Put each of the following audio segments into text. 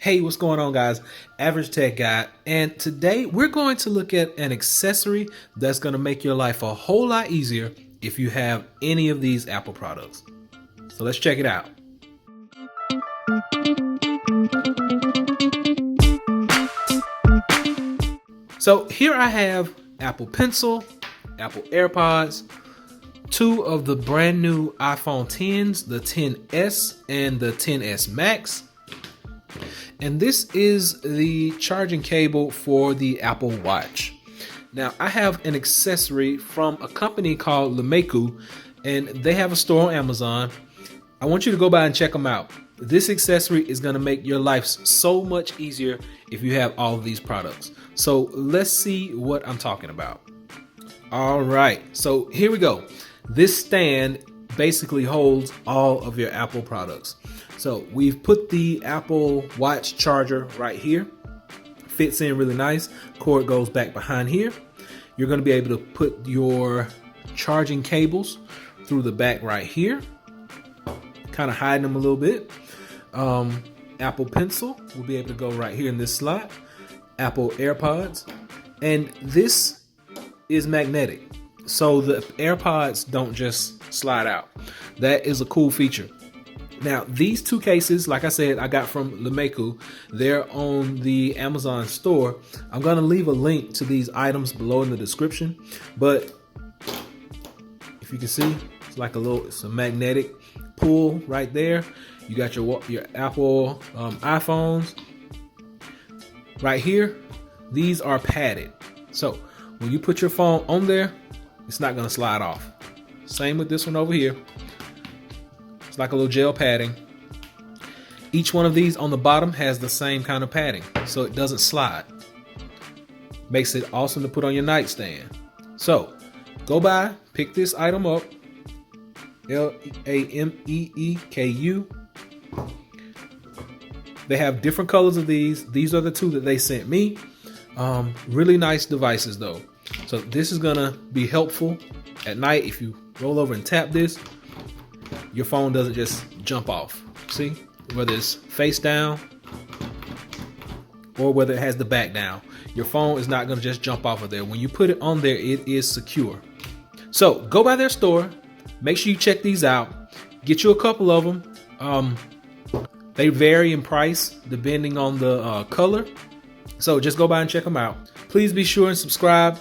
Hey, what's going on, guys? Average Tech Guy, and today we're going to look at an accessory that's going to make your life a whole lot easier if you have any of these Apple products. So let's check it out. So here I have Apple Pencil, Apple AirPods, two of the brand new iPhone 10s, the 10s and the 10s Max. And this is the charging cable for the Apple Watch. Now, I have an accessory from a company called Lameeku, and they have a store on Amazon. I want you to go by and check them out. This accessory is going to make your life so much easier if you have all of these products. So let's see what I'm talking about. All right, so here we go. This stand basically holds all of your Apple products. So we've put the Apple Watch charger right here. Fits in really nice. Cord goes back behind here. You're going to be able to put your charging cables through the back right here, kind of hiding them a little bit. Apple Pencil will be able to go right here in this slot. Apple AirPods, and this is magnetic, so the AirPods don't just slide out. That is a cool feature. Now, these two cases, like I said, I got from Lameeku. They're on the Amazon store. I'm going to leave a link to these items below in the description. But if you can see, it's a magnetic pull right there. You got your Apple iPhones right here. These are padded. So when you put your phone on there, it's not going to slide off. Same with this one over here. It's like a little gel padding. Each one of these on the bottom has the same kind of padding, so it doesn't slide. Makes it awesome to put on your nightstand. So go by, pick this item up. Lameeku. They have different colors of these. These are the two that they sent me. Really nice devices though. So this is gonna be helpful at night. If you roll over and tap this, your phone doesn't just jump off. See, whether it's face down or whether it has the back down, your phone is not going to just jump off of there. When you put it on there, it is secure. So go by their store. Make sure you check these out. Get you a couple of them. They vary in price depending on the color. So just go by and check them out. Please be sure and subscribe.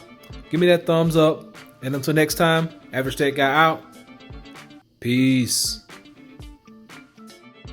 Give me that thumbs up. And until next time, Average Tech Guy out. Peace.